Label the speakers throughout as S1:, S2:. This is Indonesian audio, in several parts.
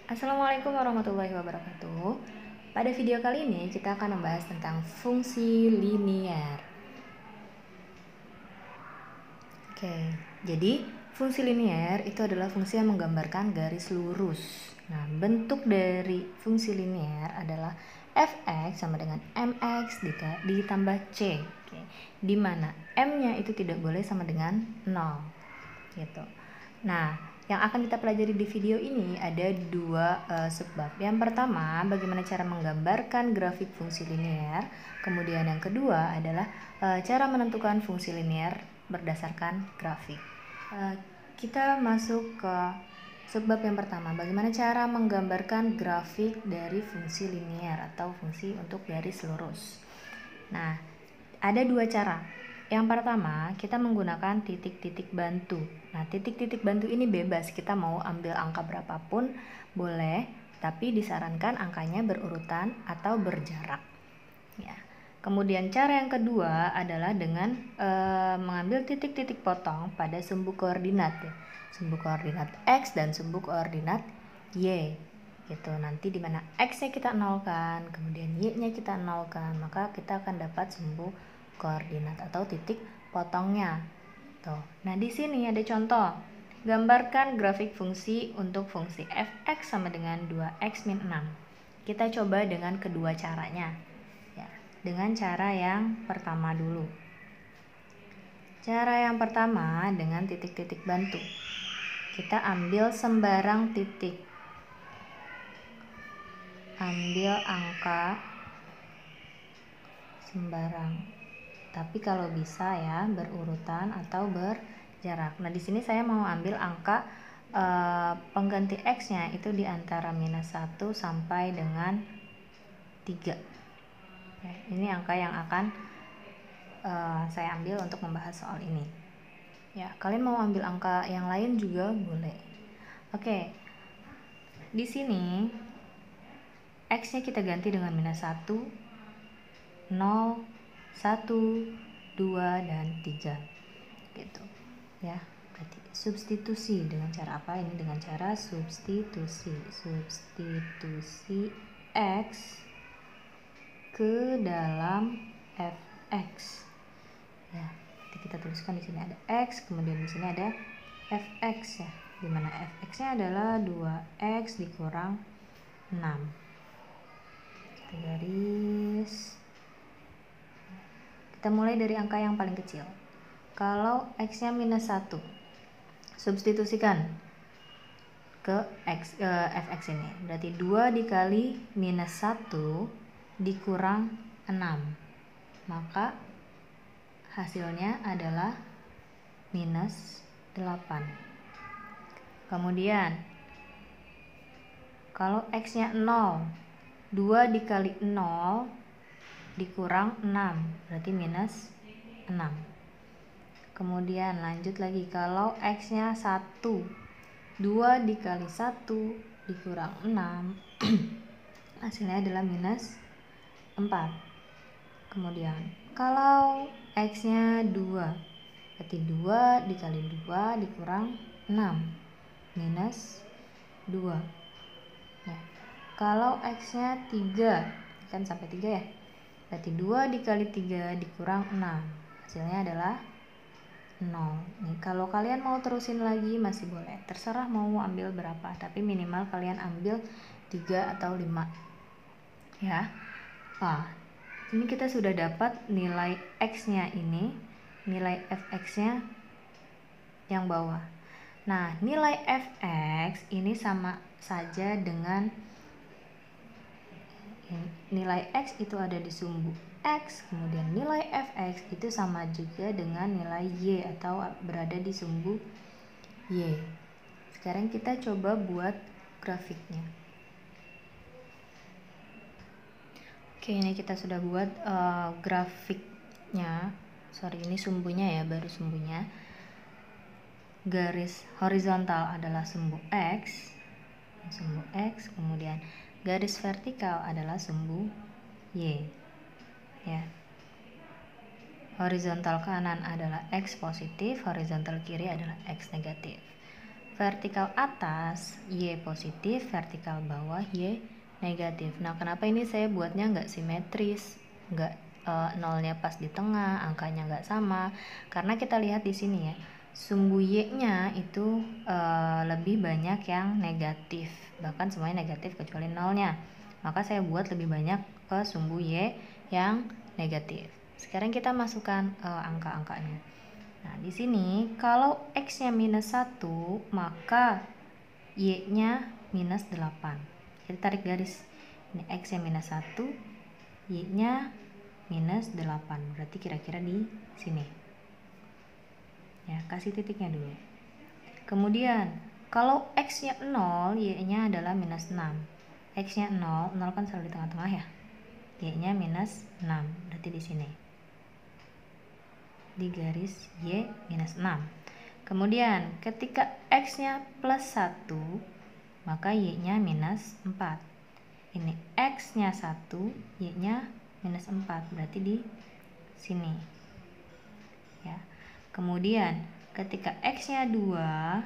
S1: Assalamualaikum warahmatullahi wabarakatuh. Pada video kali ini kita akan membahas tentang fungsi linier. Oke, jadi fungsi linier itu adalah fungsi yang menggambarkan garis lurus. Nah, bentuk dari fungsi linier adalah f(x) sama dengan mx ditambah c. Oke, di mana m-nya itu tidak boleh sama dengan 0. Gitu. Nah, yang akan kita pelajari di video ini ada dua subbab. Yang pertama, bagaimana cara menggambarkan grafik fungsi linier. Kemudian yang kedua adalah cara menentukan fungsi linier berdasarkan grafik. Kita masuk ke subbab yang pertama, bagaimana cara menggambarkan grafik dari fungsi linier atau fungsi untuk garis lurus. Nah, ada dua cara. Yang pertama, kita menggunakan titik-titik bantu. Nah, titik-titik bantu ini bebas, kita mau ambil angka berapapun boleh, tapi disarankan angkanya berurutan atau berjarak. Ya. Kemudian cara yang kedua adalah dengan mengambil titik-titik potong pada sumbu koordinat, ya. Sumbu koordinat x dan sumbu koordinat y. Gitu. Nanti di mana x-nya kita nolkan, kemudian y-nya kita nolkan, maka kita akan dapat sumbu koordinat atau titik potongnya. Tuh. Nah, di sini ada contoh. Gambarkan grafik fungsi untuk fungsi f(x) sama dengan 2x min 6. Kita coba dengan kedua caranya. Ya, dengan cara yang pertama dulu. Cara yang pertama dengan titik-titik bantu. Kita ambil sembarang titik. Ambil angka sembarang. Tapi kalau bisa ya berurutan atau berjarak. Nah, di sini saya mau ambil angka pengganti x-nya itu di antara -1 sampai dengan 3. Ya, ini angka yang akan saya ambil untuk membahas soal ini. Ya, kalian mau ambil angka yang lain juga boleh. Oke. Di sini x-nya kita ganti dengan -1, 0, 1, 2, dan 3 gitu ya. Berarti substitusi dengan cara apa? Ini dengan cara substitusi x ke dalam fx ya. Jadi kita tuliskan di sini ada x, kemudian di sini ada fx ya, dimana fx-nya adalah 2x dikurang 6. Kita garis. Kita mulai dari angka yang paling kecil. Kalau x-nya -1, substitusikan ke fx ini. Berarti 2 dikali -1 dikurang 6. Maka hasilnya adalah -8. Kemudian kalau x-nya 0, 2 dikali 0 dikurang 6, berarti -6. Kemudian lanjut lagi, kalau x-nya 1, 2 dikali 1 dikurang 6 hasilnya adalah -4. Kemudian kalau x-nya 2, berarti 2 dikali 2 dikurang 6, -2. Nah, kalau x-nya 3, kan sampai 3 ya, berarti 2 dikali 3 dikurang 6, hasilnya adalah 0. Nih, kalau kalian mau terusin lagi masih boleh, terserah mau ambil berapa, tapi minimal kalian ambil 3 atau 5 ya. Ini kita sudah dapat nilai x-nya ini, nilai fx-nya yang bawah. Nah, nilai fx ini sama saja dengan nilai x itu ada di sumbu x, kemudian nilai fx itu sama juga dengan nilai y atau berada di sumbu y. Sekarang kita coba buat grafiknya. Oke, ini kita sudah buat grafiknya. Ini sumbunya ya, baru sumbunya. Garis horizontal adalah sumbu x, kemudian garis vertikal adalah sumbu y ya. Horizontal kanan adalah X positif, horizontal kiri adalah X negatif. Vertikal atas Y positif, vertikal bawah Y negatif. Nah, kenapa ini saya buatnya nggak simetris, nggak nolnya pas di tengah, angkanya nggak sama? Karena kita lihat di sini ya, sumbu Y-nya itu lebih banyak yang negatif, bahkan semuanya negatif kecuali nolnya. Maka saya buat lebih banyak ke sumbu Y yang negatif. Sekarang kita masukkan angka-angkanya. Nah, di sini kalau X-nya minus 1, maka Y-nya minus 8. Kita tarik garis. Ini X-nya minus 1, Y-nya minus 8. Berarti kira-kira di sini. Ya, kasih titiknya dulu. Kemudian, kalau X-nya 0, Y-nya adalah minus 6. X-nya 0, 0 kan selalu di tengah-tengah ya. Y-nya minus 6. Berarti di sini. Di garis Y minus 6. Kemudian ketika X-nya plus 1, maka Y-nya minus 4. Ini X-nya 1, Y-nya minus 4. Berarti di sini. Ya. Kemudian ketika X-nya 2,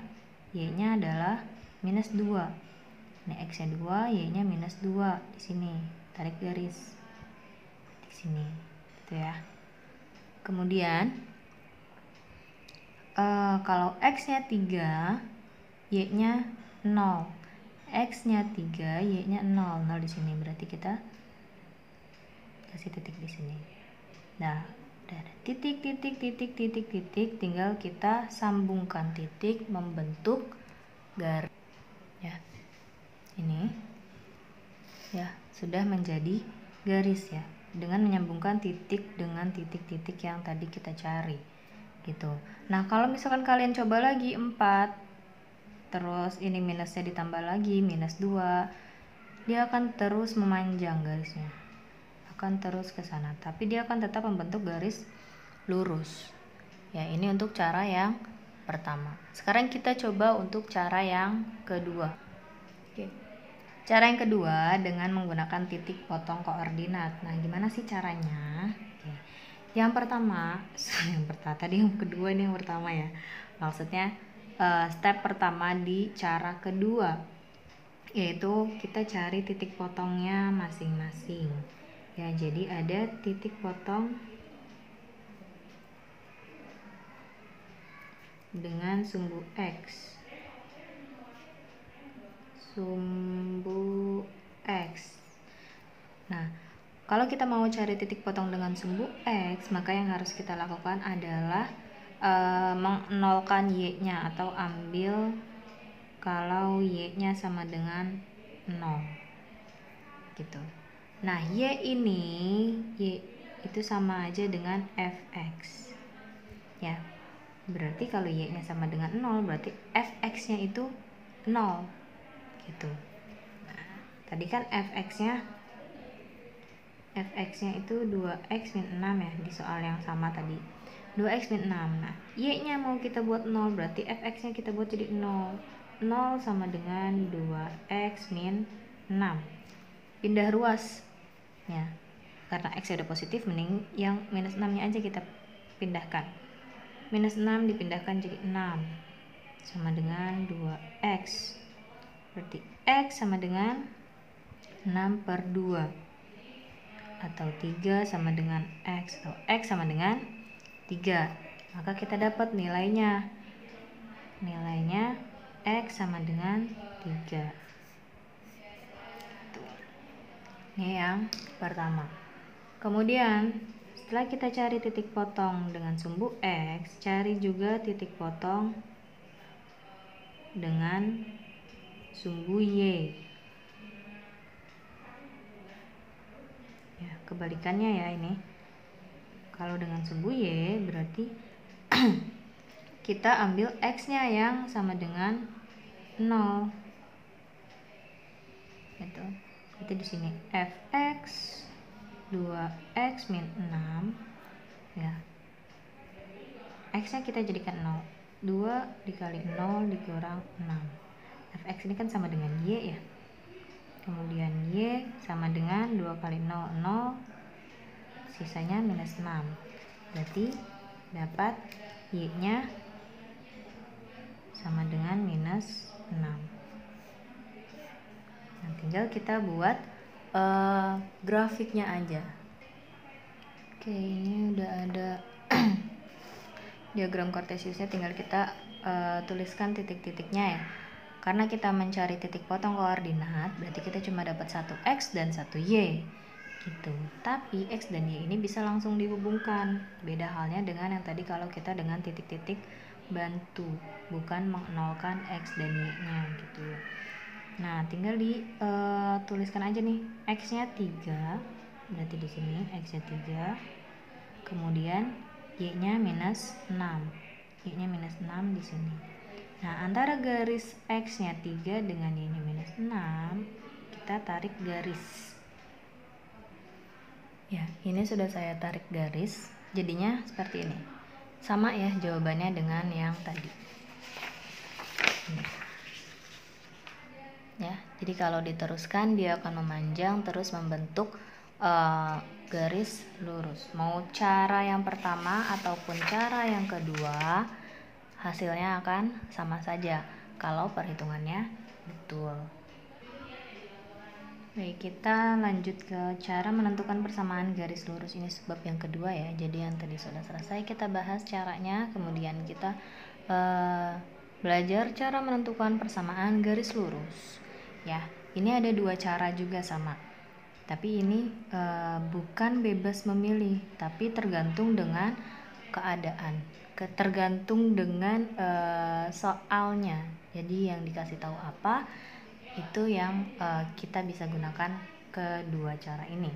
S1: Y-nya adalah minus 2. Ini X-nya 2, Y-nya minus 2. Di sini. Tarik garis. Di sini. Gitu ya. Kemudian kalau X-nya 3, Y-nya 0. X-nya 3, Y-nya 0. 0 di sini. Berarti kita kasih titik di sini. Nah, udah ada titik, titik, titik, titik, titik. Tinggal kita sambungkan titik membentuk garis. Ya. Ini. Ya, sudah menjadi garis ya. Dengan menyambungkan titik dengan titik-titik yang tadi kita cari. Gitu. Nah, kalau misalkan kalian coba lagi 4, terus ini minusnya ditambah lagi minus 2, dia akan terus memanjang garisnya, akan terus ke sana, tapi dia akan tetap membentuk garis lurus. Ya, ini untuk cara yang pertama. Sekarang kita coba untuk cara yang kedua. Oke. Cara yang kedua dengan menggunakan titik potong koordinat. Nah, gimana sih caranya? Oke. Yang pertama, tadi yang kedua, ini yang pertama ya. Maksudnya step pertama di cara kedua, yaitu kita cari titik potongnya masing-masing. Ya, jadi ada titik potong dengan sumbu X. Sumbu X. Nah, kalau kita mau cari titik potong dengan sumbu X, maka yang harus kita lakukan adalah menolkan Y-nya, atau ambil kalau Y-nya sama dengan 0. Gitu. Nah, Y itu sama aja dengan Fx. Ya. Berarti kalau Y-nya sama dengan 0, berarti Fx-nya itu 0. Gitu. Nah, tadi kan Fx-nya itu 2x min 6 ya, di soal yang sama tadi. 2x min 6. Nah, Y-nya mau kita buat 0, berarti Fx-nya kita buat jadi 0. 0 sama dengan 2x min 6. Pindah ruas. Ya. Karena x udah positif, mending yang minus 6-nya aja kita pindahkan. Minus 6 dipindahkan jadi 6. Sama dengan 2x. Berarti x sama dengan 6 per 2. Atau 3 sama dengan X, atau X sama dengan 3. Maka kita dapat nilainya. Nilainya X sama dengan 3. Ini yang pertama. Kemudian setelah kita cari titik potong dengan sumbu X, cari juga titik potong dengan sumbu Y. Ya, kebalikannya ya ini. Kalau dengan sumbu Y berarti kita ambil X-nya yang sama dengan 0. Gitu. Berarti di sini Fx 2x min 6 ya. X-nya kita jadikan 0. 2 dikali 0 dikurang 6. Fx ini kan sama dengan Y ya. Kemudian Y sama dengan 2 kali 0, 0. Sisanya minus 6. Berarti dapat Y-nya sama dengan minus 6. Nah, tinggal kita buat grafiknya aja. Oke, ini udah ada diagram kartesiusnya, tinggal kita tuliskan titik-titiknya ya. Karena kita mencari titik potong koordinat, berarti kita cuma dapat 1 X dan 1 Y gitu. Tapi X dan Y ini bisa langsung dihubungkan. Beda halnya dengan yang tadi kalau kita dengan titik-titik bantu, bukan menolkan X dan Y-nya gitu. Nah, tinggal dituliskan aja nih. X-nya 3, berarti di sini X-nya 3. Kemudian Y-nya minus 6. Y-nya minus 6 di sini. Nah, antara garis X-nya 3 dengan Y-nya minus 6, kita tarik garis. Ya, ini sudah saya tarik garis. Jadinya seperti ini. Sama ya jawabannya dengan yang tadi. Ya, jadi kalau diteruskan dia akan memanjang terus membentuk garis lurus. Mau cara yang pertama ataupun cara yang kedua, hasilnya akan sama saja kalau perhitungannya betul. Baik, kita lanjut ke cara menentukan persamaan garis lurus. Ini sebab yang kedua ya. Jadi yang tadi sudah selesai kita bahas caranya, kemudian kita belajar cara menentukan persamaan garis lurus. Ya, ini ada dua cara juga sama. Tapi ini bukan bebas memilih, tapi tergantung dengan keadaan, tergantung dengan soalnya. Jadi yang dikasih tahu apa, itu yang kita bisa gunakan kedua cara ini.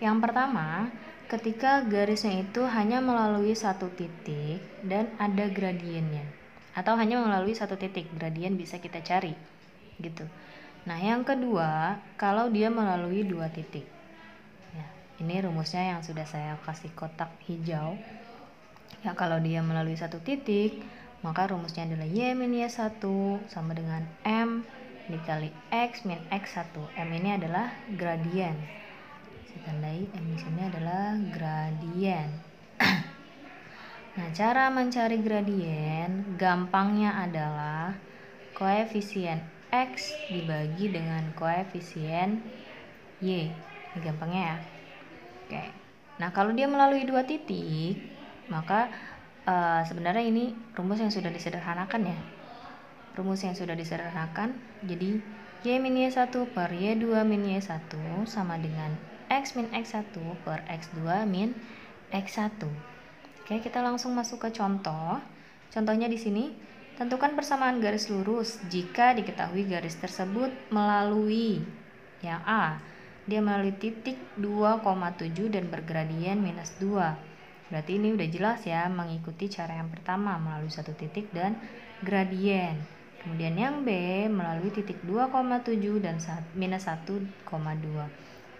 S1: Yang pertama, ketika garisnya itu hanya melalui satu titik dan ada gradiennya, atau hanya melalui satu titik, gradien bisa kita cari gitu. Nah, yang kedua, kalau dia melalui dua titik. Ya, ini rumusnya yang sudah saya kasih kotak hijau. Ya, kalau dia melalui satu titik, maka rumusnya adalah Y min Y1 sama dengan M dikali X min X1. M ini adalah gradien. Saya tandai M di sini adalah gradien. Nah, cara mencari gradien gampangnya adalah koefisien X dibagi dengan koefisien Y. Ini gampangnya ya. Oke. Nah, kalau dia melalui dua titik, maka sebenarnya ini rumus yang sudah disederhanakan ya. Rumus yang sudah disederhanakan, jadi Y min Y1 per Y2 min Y1 sama dengan X min X1 per X2 min X1. Oke, kita langsung masuk ke contoh. Contohnya di sini, tentukan persamaan garis lurus jika diketahui garis tersebut melalui yang A, dia melalui titik 2,7 dan bergradien minus 2. Berarti ini udah jelas ya, mengikuti cara yang pertama melalui satu titik dan gradien. Kemudian yang B melalui titik 2,7 dan minus 1,2.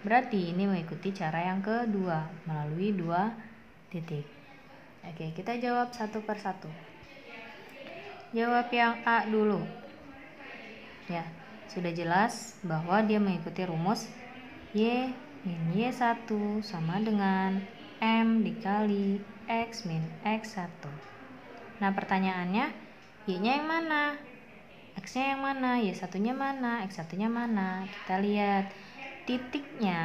S1: Berarti ini mengikuti cara yang kedua melalui dua titik. Oke, kita jawab satu per satu. Jawab yang A dulu. Ya, sudah jelas bahwa dia mengikuti rumus Y min Y1 sama dengan M dikali X min X1. Nah, pertanyaannya, Y-nya yang mana? X-nya yang mana? Y1-nya mana? X1-nya mana? Kita lihat titiknya.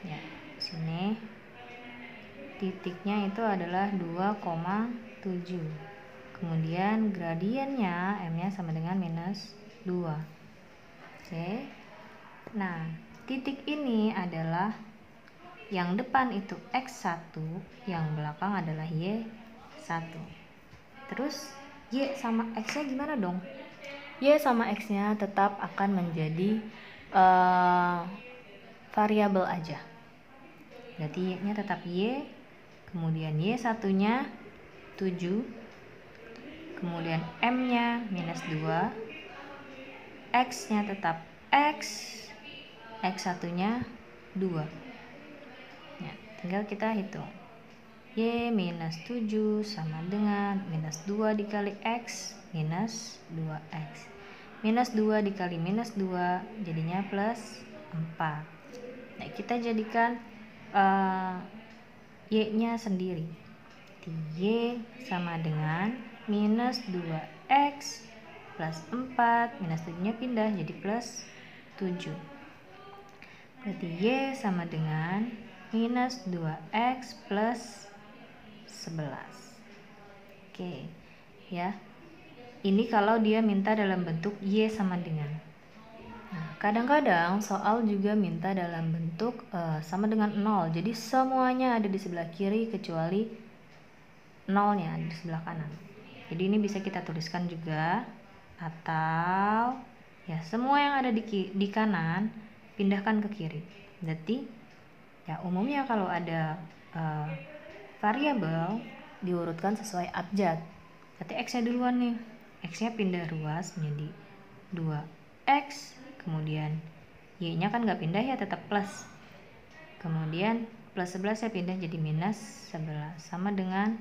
S1: Ya, sini. Titiknya itu adalah 2,7. Kemudian gradiennya M-nya sama dengan minus 2. Oke. Nah, titik ini adalah yang depan itu X1, yang belakang adalah Y1. Terus Y sama X-nya gimana dong? Y sama X-nya tetap akan menjadi variabel aja. Berarti Y-nya tetap Y, kemudian Y1-nya 7, kemudian M-nya minus 2, X-nya tetap X, X1-nya 2. Ya, tinggal kita hitung. Y minus 7 sama dengan minus 2 dikali X minus 2X. Minus 2 dikali minus 2 jadinya plus 4. Nah, kita jadikan Y-nya sendiri. Y sama dengan minus 2X plus 4, minus 7-nya pindah jadi plus 7. Berarti Y sama dengan minus 2X plus 11. Oke, ya. Ini kalau dia minta dalam bentuk Y sama dengan. Nah, kadang-kadang soal juga minta dalam bentuk sama dengan 0. Jadi semuanya ada di sebelah kiri kecuali 0-nya di sebelah kanan. Jadi ini bisa kita tuliskan juga, atau ya semua yang ada di kanan pindahkan ke kiri. Berarti ya umumnya kalau ada variabel diurutkan sesuai abjad. Berarti X-nya duluan nih. X-nya pindah ruas menjadi 2X, kemudian Y-nya kan nggak pindah ya, tetap plus. Kemudian plus 11 ya pindah jadi minus 11 sama dengan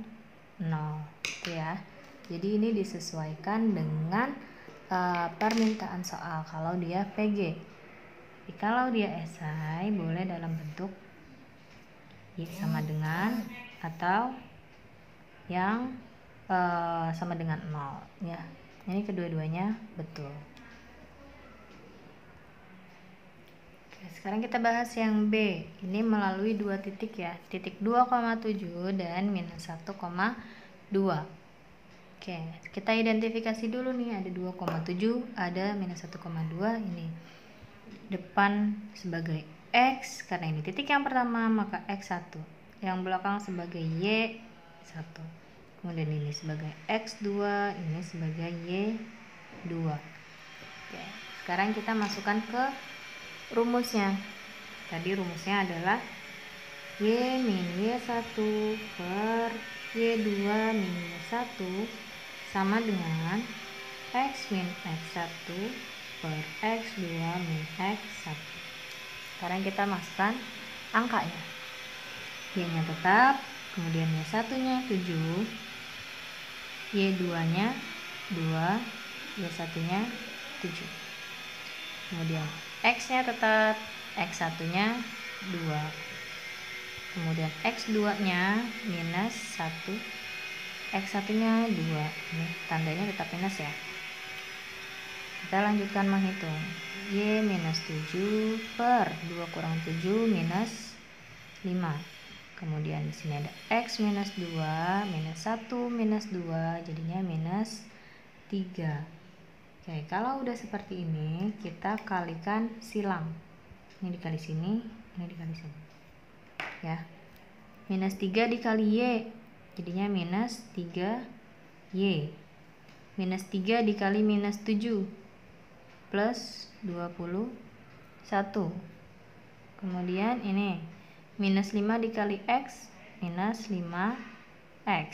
S1: 0. Gitu ya. Jadi ini disesuaikan dengan permintaan soal kalau dia PG. Jadi kalau dia esai boleh dalam bentuk Y sama dengan atau yang sama dengan 0 ya. Ini kedua-duanya betul. Oke, sekarang kita bahas yang B. Ini melalui dua titik ya, titik 2,7 dan minus 1,2. Oke, kita identifikasi dulu nih, ada 2,7, ada minus 1,2. Ini depan sebagai X, karena ini titik yang pertama maka X1, yang belakang sebagai Y1, kemudian ini sebagai X2, ini sebagai Y2. Oke, sekarang kita masukkan ke rumusnya. Tadi rumusnya adalah Y min Y1 per Y2 min Y1 sama dengan X min X1 per X2 min X1. Sekarang kita masukkan angkanya. Y-nya tetap, kemudian Y1-nya 7, Y2-nya 2, Y1-nya 7. Kemudian X-nya tetap, X1-nya 2. Kemudian X2-nya minus 1, X1-nya 2. Ini tandanya tetap minus ya. Kita lanjutkan menghitung. Y minus 7 per 2 kurang 7 minus 5. Kemudian di sini ada X minus 2 minus 1 minus 2 jadinya minus 3. Oke, kalau udah seperti ini kita kalikan silang. Ini dikali sini, ini dikali sini. Ya. Minus 3 dikali Y jadinya minus 3Y. Minus 3 dikali minus 7 plus 21. Kemudian ini minus 5 dikali X minus 5X.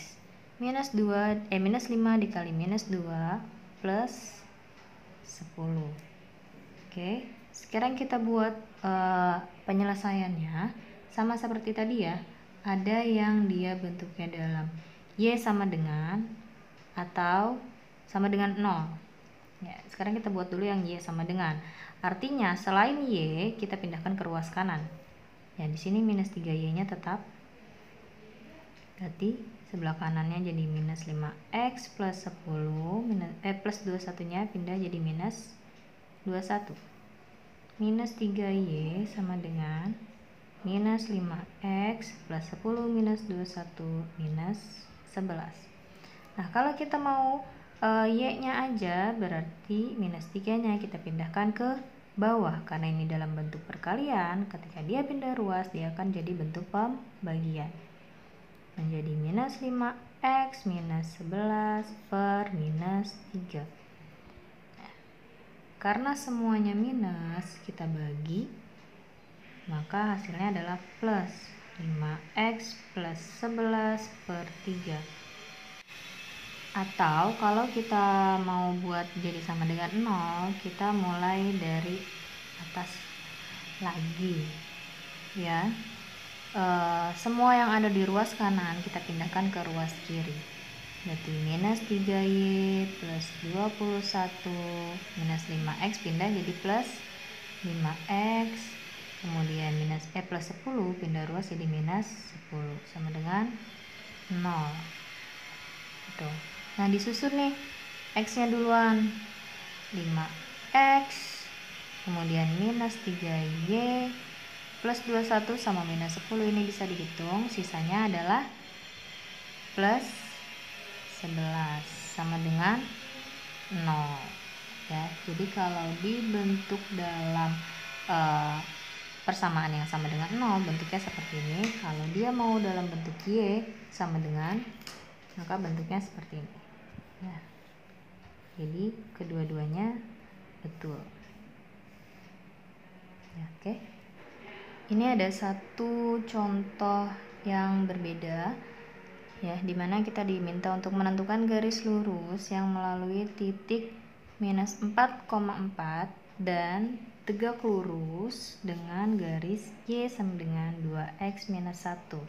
S1: Minus 5 dikali minus 2 plus 10. Oke, sekarang kita buat penyelesaiannya sama seperti tadi ya. Ada yang dia bentuknya dalam Y sama dengan atau sama dengan 0. Ya, sekarang kita buat dulu yang Y sama dengan. Artinya selain Y kita pindahkan ke ruas kanan. Ya, di sini minus 3Y-nya tetap. Berarti sebelah kanannya jadi minus 5X plus 10 plus 21-nya pindah jadi minus 21. Minus 3Y sama dengan minus 5X plus 10 minus 21 minus 11. Nah, kalau kita mau Y-nya aja berarti minus 3-nya kita pindahkan ke bawah. Karena ini dalam bentuk perkalian, ketika dia pindah ruas dia akan jadi bentuk pembagian. Menjadi minus 5X minus 11 per minus 3. Nah, karena semuanya minus kita bagi, maka hasilnya adalah plus 5X plus 11 per 3. Atau kalau kita mau buat jadi sama dengan 0, kita mulai dari atas lagi ya. Semua yang ada di ruas kanan kita pindahkan ke ruas kiri. Berarti minus 3Y plus 21 minus 5X pindah jadi plus 5X kemudian minus plus 10 pindah ruas jadi minus 10 sama dengan 0 gitu. Nah disusun nih X nya duluan 5X, kemudian minus 3Y plus 21 sama minus 10, ini bisa dihitung, sisanya adalah plus 11 sama dengan 0 ya. Jadi kalau dibentuk dalam persamaan yang sama dengan 0 bentuknya seperti ini. Kalau dia mau dalam bentuk Y sama dengan, maka bentuknya seperti ini ya. Jadi kedua-duanya betul ya. Oke, ini ada satu contoh yang berbeda ya, dimana kita diminta untuk menentukan garis lurus yang melalui titik minus 4,4 dan tegak lurus dengan garis Y sama dengan 2X minus 1.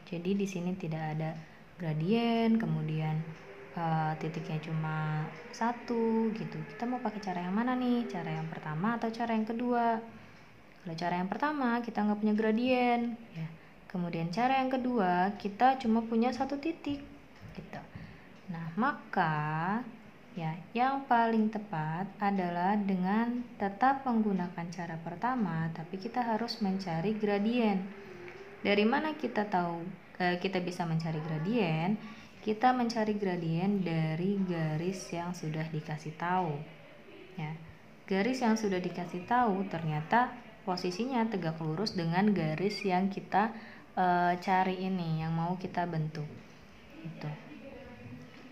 S1: Jadi di sini tidak ada gradien, kemudian titiknya cuma 1 gitu. Kita mau pakai cara yang mana nih? Cara yang pertama atau cara yang kedua? Kalau cara yang pertama kita nggak punya gradien ya. Kemudian cara yang kedua kita cuma punya satu titik gitu. Nah maka ya yang paling tepat adalah dengan tetap menggunakan cara pertama, tapi kita harus mencari gradien. Dari mana kita tahu kita bisa mencari gradien? Kita mencari gradien dari garis yang sudah dikasih tahu ya. Garis yang sudah dikasih tahu ternyata posisinya tegak lurus dengan garis yang kita cari ini, yang mau kita bentuk itu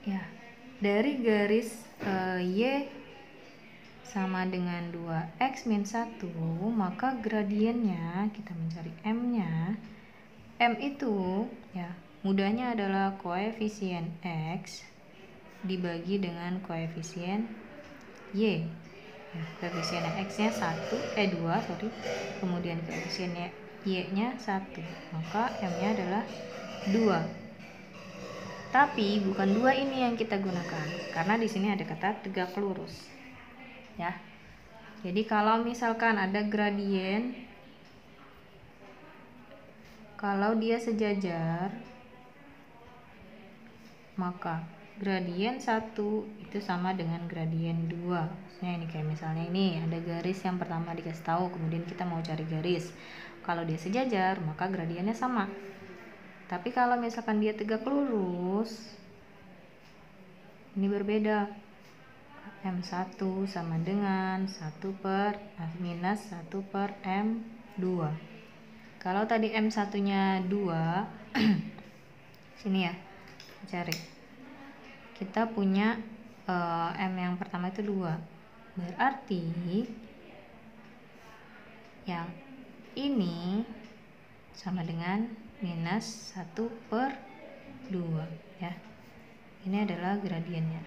S1: ya. Dari garis Y sama dengan 2X min 1, maka gradiennya kita mencari M nya. M itu ya mudahnya adalah koefisien X dibagi dengan koefisien Y ya. Koefisien X nya 2 kemudian koefisien Y nya 1, maka M nya adalah 2. Tapi bukan 2 ini yang kita gunakan, karena di sini ada kata tegak lurus ya. Jadi kalau misalkan ada gradien, kalau dia sejajar, maka gradien 1 itu sama dengan gradien 2. Maksudnya ini kayak misalnya ini ada garis yang pertama dikasih tahu, kemudian kita mau cari garis. Kalau dia sejajar, maka gradiennya sama. Tapi kalau misalkan dia tegak lurus, ini berbeda. M1 sama dengan 1 per minus 1 per M2. Kalau tadi M1 nya 2 sini ya, cari, kita punya M yang pertama itu 2, berarti yang ini sama dengan minus 1 per 2 ya. Ini adalah gradiennya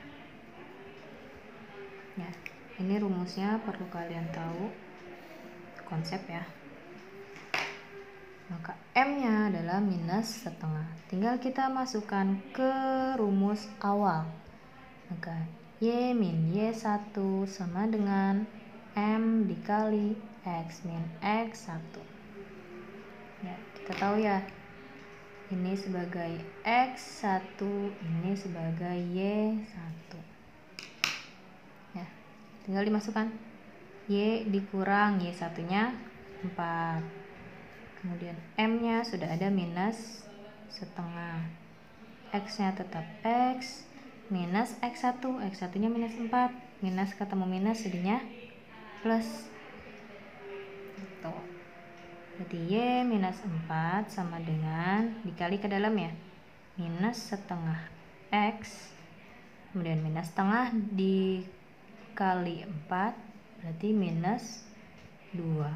S1: ya. Ini rumusnya perlu kalian tahu konsep ya. Maka M nya adalah minus setengah, tinggal kita masukkan ke rumus awal. Maka Y min Y1 sama dengan M dikali X min X1 ya. Kita tahu ya, ini sebagai X1, ini sebagai Y1 ya. Tinggal dimasukkan Y dikurang Y1 nya 4, kemudian M nya sudah ada minus setengah, X nya tetap X minus X1, X1 nya minus 4, minus ketemu minus jadinya plus gitu. Berarti Y minus 4 sama dengan dikali ke dalam ya, minus setengah X, kemudian minus setengah dikali 4 berarti minus 2.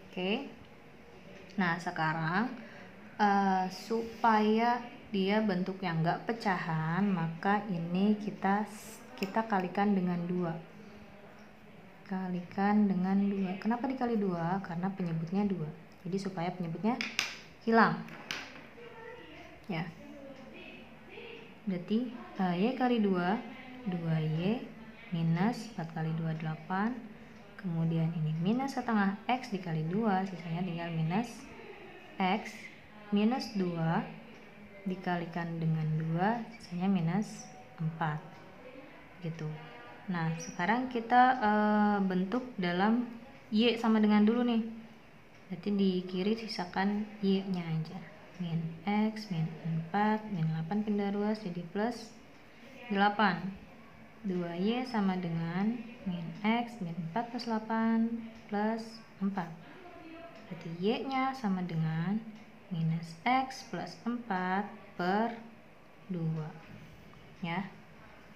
S1: Oke. Nah sekarang supaya dia bentuk yang enggak pecahan, maka ini kita kalikan dengan 2. Kalikan dengan 2. Kenapa dikali 2? Karena penyebutnya 2. Jadi supaya penyebutnya hilang ya. Berarti Y kali 2 2Y minus 4 kali 2 8 kemudian ini minus setengah X dikali 2, sisanya tinggal minus X minus 2 dikalikan dengan 2, sisanya minus 4 gitu. Nah sekarang kita bentuk dalam Y sama dengan dulu nih, berarti di kiri sisakan Y nya aja, min X min 4 min 8 pindah ruas jadi plus 8, 2Y sama dengan min X min 4 plus 8 plus 4, berarti Y nya sama dengan minus X plus 4 per 2 ya.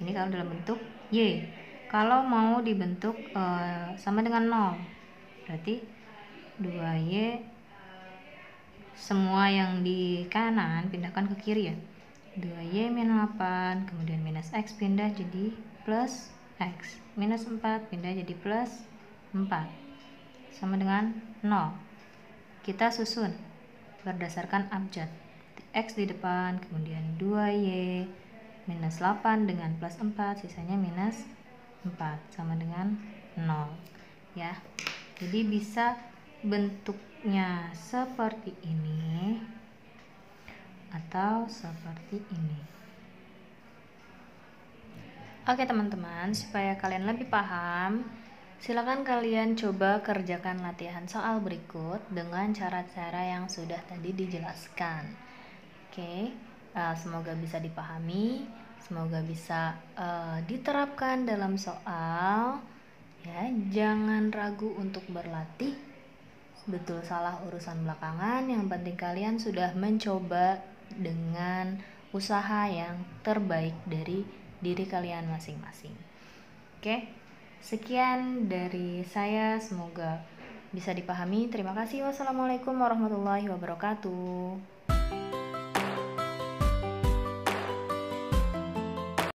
S1: Ini kalau dalam bentuk Y. Kalau mau dibentuk sama dengan 0, berarti 2Y semua yang di kanan pindahkan ke kiri ya, 2Y min 8 kemudian minus X pindah jadi plus X minus 4 pindah jadi plus 4 sama dengan 0. Kita susun berdasarkan abjad, X di depan, kemudian 2Y minus 8 dengan plus 4, sisanya minus 4 sama dengan 0 ya. Jadi bisa bentuknya seperti ini atau seperti ini. Oke teman-teman, supaya kalian lebih paham, silakan kalian coba kerjakan latihan soal berikut dengan cara-cara yang sudah tadi dijelaskan. Oke, semoga bisa dipahami, semoga bisa diterapkan dalam soal. Ya, jangan ragu untuk berlatih. Betul salah urusan belakangan, yang penting kalian sudah mencoba dengan usaha yang terbaik dari diri kalian masing-masing. Oke, sekian dari saya, semoga bisa dipahami. Terima kasih. Wassalamualaikum warahmatullahi wabarakatuh.